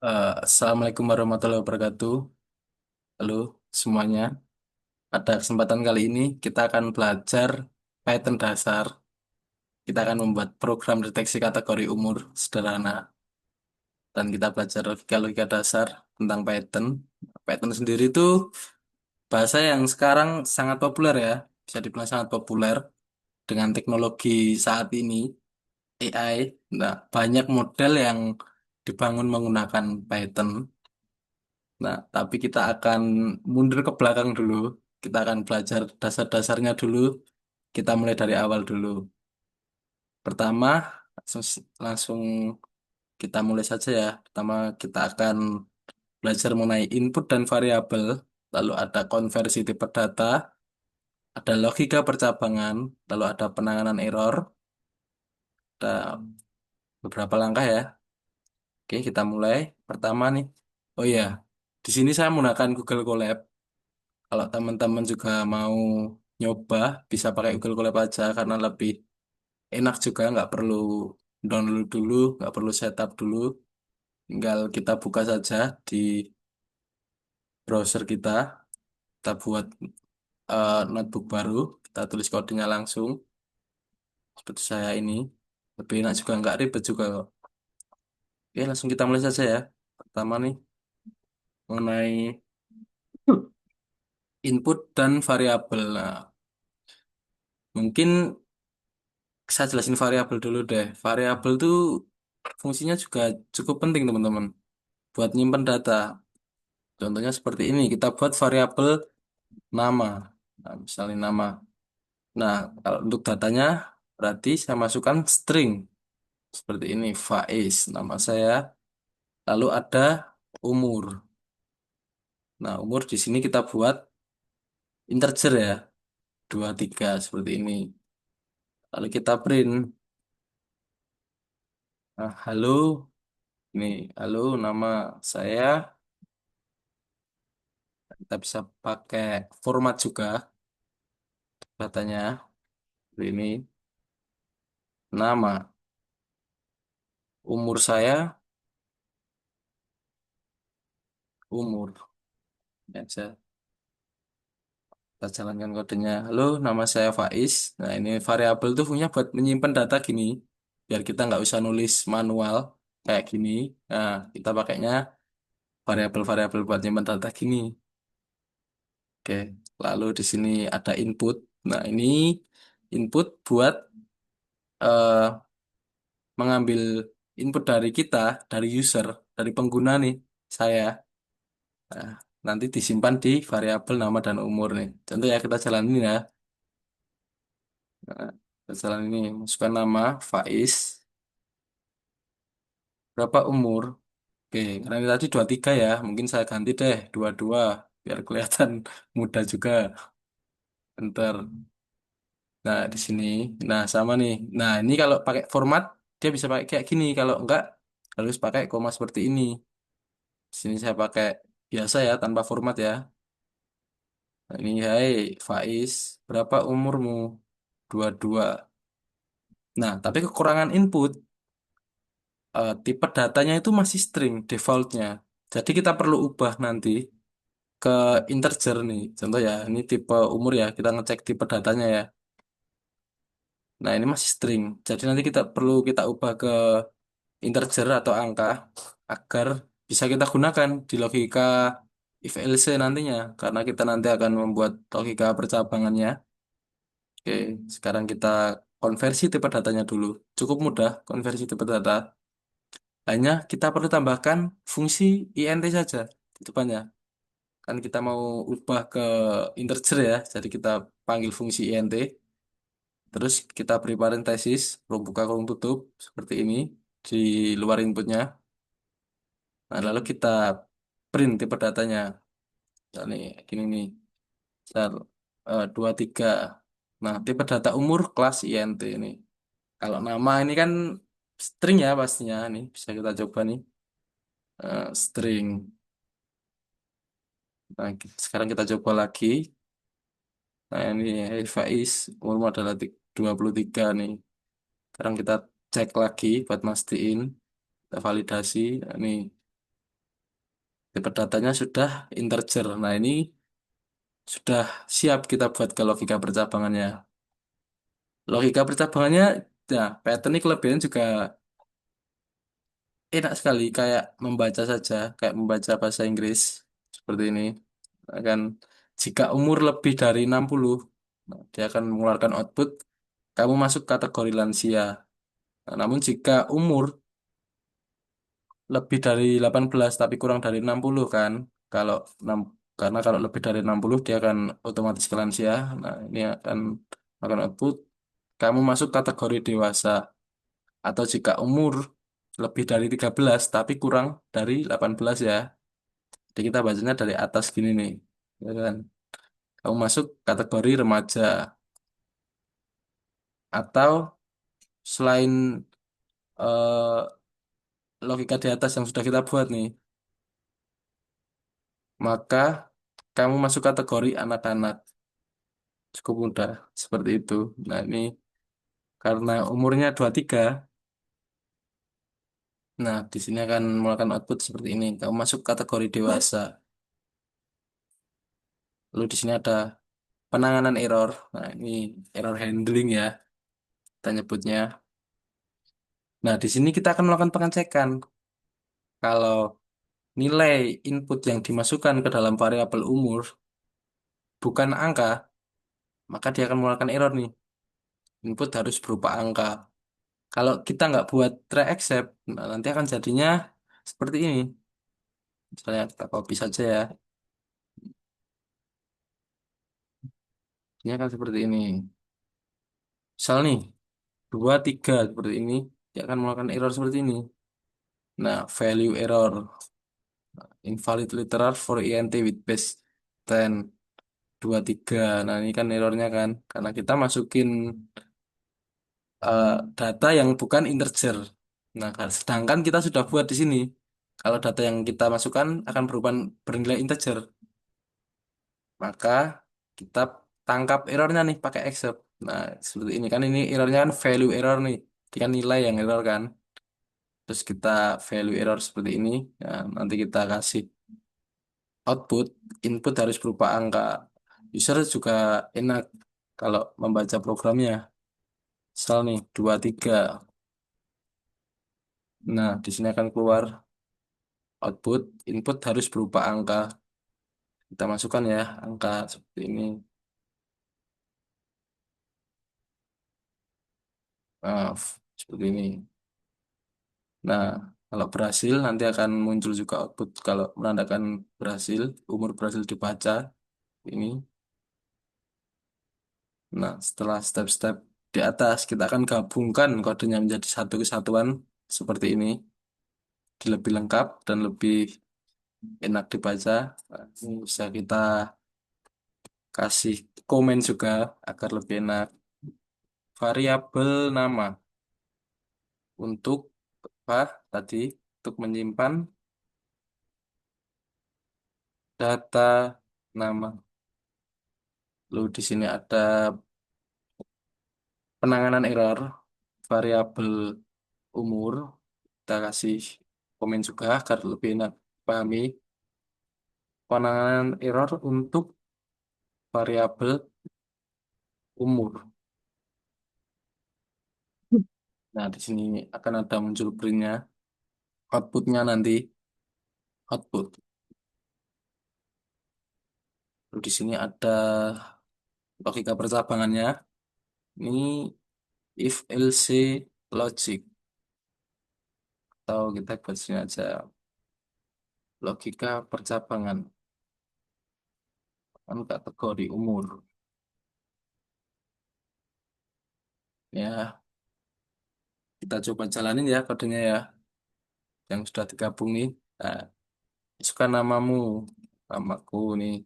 Assalamualaikum warahmatullahi wabarakatuh. Halo semuanya. Pada kesempatan kali ini kita akan belajar Python dasar. Kita akan membuat program deteksi kategori umur sederhana dan kita belajar logika-logika dasar tentang Python. Python sendiri itu bahasa yang sekarang sangat populer ya. Bisa dibilang sangat populer dengan teknologi saat ini AI. Nah, banyak model yang dibangun menggunakan Python. Nah, tapi kita akan mundur ke belakang dulu. Kita akan belajar dasar-dasarnya dulu. Kita mulai dari awal dulu. Pertama, langsung, langsung kita mulai saja ya. Pertama, kita akan belajar mengenai input dan variabel. Lalu ada konversi tipe data, ada logika percabangan, lalu ada penanganan error, ada beberapa langkah ya. Oke, kita mulai. Pertama nih. Oh iya, di sini saya menggunakan Google Colab. Kalau teman-teman juga mau nyoba, bisa pakai Google Colab aja karena lebih enak juga, nggak perlu download dulu, nggak perlu setup dulu. Tinggal kita buka saja di browser kita, kita buat notebook baru, kita tulis kodenya langsung, seperti saya ini. Lebih enak juga, nggak ribet juga kok. Oke, langsung kita mulai saja ya. Pertama nih, mengenai input dan variabel. Nah, mungkin saya jelasin variabel dulu deh. Variabel tuh fungsinya juga cukup penting teman-teman buat nyimpen data. Contohnya seperti ini, kita buat variabel nama. Nah, misalnya nama. Nah, kalau untuk datanya berarti saya masukkan string seperti ini, Faiz nama saya. Lalu ada umur. Nah, umur di sini kita buat integer ya, 23 seperti ini. Lalu kita print. Nah, halo, ini halo nama saya. Kita bisa pakai format juga datanya. Ini nama, umur saya, umur. Ya, kita jalankan kodenya. Halo, nama saya Faiz. Nah, ini variabel tuh punya buat menyimpan data gini. Biar kita nggak usah nulis manual kayak gini. Nah, kita pakainya variabel-variabel buat nyimpan data gini. Oke, lalu di sini ada input. Nah, ini input buat eh, mengambil input dari kita, dari user, dari pengguna nih, saya. Nah, nanti disimpan di variabel nama dan umur nih. Contoh ya kita jalanin ya. Nah, kita jalan ini masukkan nama Faiz, berapa umur? Oke, karena ini tadi 23 ya, mungkin saya ganti deh 22 biar kelihatan muda juga. Ntar. Nah, di sini. Nah, sama nih. Nah, ini kalau pakai format dia bisa pakai kayak gini. Kalau enggak harus pakai koma seperti ini. Di sini saya pakai biasa ya tanpa format ya. Nah, ini hai Faiz, berapa umurmu? 22. Nah, tapi kekurangan input, tipe datanya itu masih string defaultnya. Jadi kita perlu ubah nanti ke integer nih. Contoh ya, ini tipe umur ya. Kita ngecek tipe datanya ya. Nah, ini masih string. Jadi nanti kita ubah ke integer atau angka agar bisa kita gunakan di logika if else nantinya. Karena kita nanti akan membuat logika percabangannya. Oke, sekarang kita konversi tipe datanya dulu. Cukup mudah konversi tipe data. Hanya kita perlu tambahkan fungsi int saja di depannya. Kan kita mau ubah ke integer ya, jadi kita panggil fungsi int. Terus kita beri parentesis, kurung buka, kurung tutup, seperti ini di luar inputnya. Nah, lalu kita print tipe datanya. Nah, nih, gini nih, misal 23. Nah, tipe data umur kelas int ini. Kalau nama ini kan string ya pastinya. Nih, bisa kita coba nih. String. Nah, sekarang kita coba lagi. Nah, ini hey Faiz, umur adalah 23 nih. Sekarang kita cek lagi buat mastiin, kita validasi. Nah, ini. Tipe datanya sudah integer. Nah, ini sudah siap kita buat ke logika percabangannya. Logika percabangannya, ya, pattern ini kelebihan juga enak sekali, kayak membaca saja, kayak membaca bahasa Inggris seperti ini. Akan jika umur lebih dari 60, nah, dia akan mengeluarkan output kamu masuk kategori lansia. Nah, namun jika umur lebih dari 18 tapi kurang dari 60 kan, kalau karena kalau lebih dari 60 dia akan otomatis ke lansia. Nah, ini akan akan output kamu masuk kategori dewasa. Atau jika umur lebih dari 13 tapi kurang dari 18 ya. Jadi kita bacanya dari atas gini nih. Ya kan? Kamu masuk kategori remaja. Atau selain logika di atas yang sudah kita buat nih, maka kamu masuk kategori anak-anak. Cukup mudah. Seperti itu. Nah, ini karena umurnya 23. Nah, di sini akan melakukan output seperti ini. Kamu masuk kategori dewasa. Lalu di sini ada penanganan error. Nah, ini error handling ya, kita nyebutnya. Nah, di sini kita akan melakukan pengecekan. Kalau nilai input yang dimasukkan ke dalam variabel umur bukan angka, maka dia akan mengeluarkan error nih. Input harus berupa angka. Kalau kita nggak buat try except, nah nanti akan jadinya seperti ini. Misalnya kita copy saja ya. Ini akan seperti ini. Misal nih, 2, 3 seperti ini. Dia akan mengeluarkan error seperti ini. Nah, value error. Invalid literal for INT with base 10. 2, 3. Nah, ini kan errornya kan. Karena kita masukin data yang bukan integer. Nah, sedangkan kita sudah buat di sini. Kalau data yang kita masukkan akan berupa bernilai integer, maka kita tangkap errornya nih pakai except. Nah, seperti ini kan, ini errornya kan value error nih. Ini kan nilai yang error kan. Terus kita value error seperti ini. Nah, nanti kita kasih output, input harus berupa angka. User juga enak kalau membaca programnya. Misal nih, 2, 3. Nah, di sini akan keluar output, input harus berupa angka. Kita masukkan ya, angka seperti ini. Seperti ini. Nah, kalau berhasil nanti akan muncul juga output kalau menandakan berhasil, umur berhasil dibaca ini. Nah, setelah step-step di atas, kita akan gabungkan kodenya menjadi satu kesatuan seperti ini. Lebih lengkap dan lebih enak dibaca. Nah, ini bisa kita kasih komen juga agar lebih enak. Variabel nama untuk apa tadi? Untuk menyimpan data nama. Lalu di sini ada penanganan error variabel umur. Kita kasih komen juga agar lebih enak pahami. Penanganan error untuk variabel umur. Nah, di sini akan ada muncul printnya, outputnya nanti output. Lalu di sini ada logika percabangannya. Ini if else logic, atau kita buat sini aja logika percabangan kan kategori umur. Ya, kita coba jalanin ya kodenya ya, yang sudah digabung nih. Nah, masukkan namamu, namaku nih.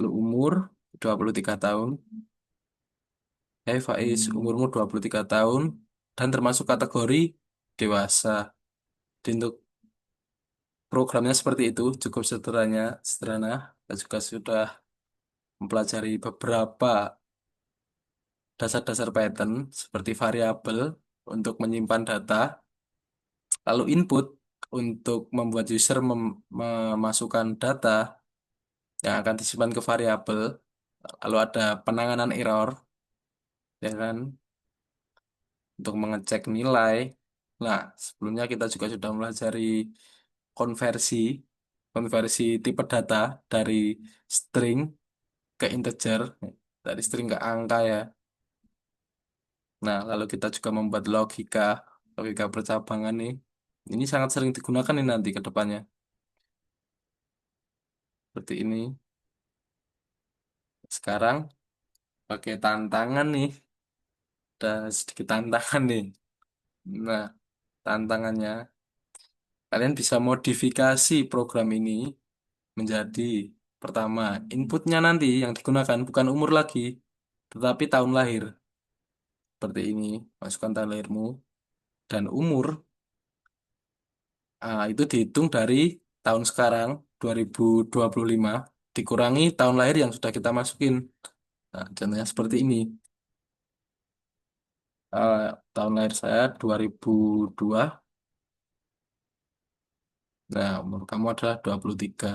Lalu umur 23 tahun. Hai Faiz, umurmu 23 tahun dan termasuk kategori dewasa. Jadi untuk programnya seperti itu, cukup sederhana. Sederhana. Kita juga sudah mempelajari beberapa dasar-dasar Python seperti variabel untuk menyimpan data, lalu input. untuk membuat user memasukkan data yang akan disimpan ke variabel, lalu ada penanganan error, ya kan, untuk mengecek nilai. Nah, sebelumnya kita juga sudah pelajari konversi, konversi tipe data dari string ke integer, dari string ke angka ya. Nah, lalu kita juga membuat logika, logika percabangan nih. Ini sangat sering digunakan nih nanti ke depannya. Seperti ini. Sekarang pakai tantangan nih. Ada sedikit tantangan nih. Nah, tantangannya, kalian bisa modifikasi program ini menjadi pertama, inputnya nanti yang digunakan bukan umur lagi, tetapi tahun lahir. Seperti ini, masukkan tahun lahirmu dan umur. Itu dihitung dari tahun sekarang 2025 dikurangi tahun lahir yang sudah kita masukin. Nah, contohnya seperti ini. Ah, Tahun lahir saya 2002. Nah, umur kamu adalah 23.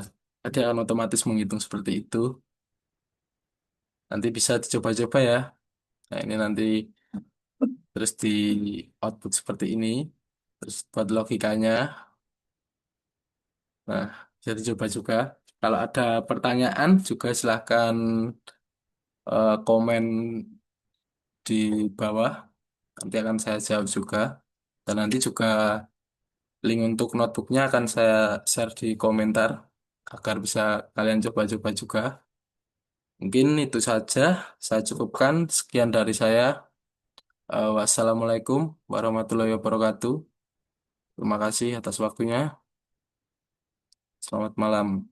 Jadi akan otomatis menghitung seperti itu. Nanti bisa dicoba-coba ya. Nah, ini nanti terus di output seperti ini. Terus buat logikanya. Nah, bisa dicoba juga. Kalau ada pertanyaan juga silahkan komen di bawah. Nanti akan saya jawab juga. Dan nanti juga link untuk notebooknya akan saya share di komentar agar bisa kalian coba-coba juga. Mungkin itu saja. Saya cukupkan. Sekian dari saya. Wassalamualaikum warahmatullahi wabarakatuh. Terima kasih atas waktunya. Selamat malam.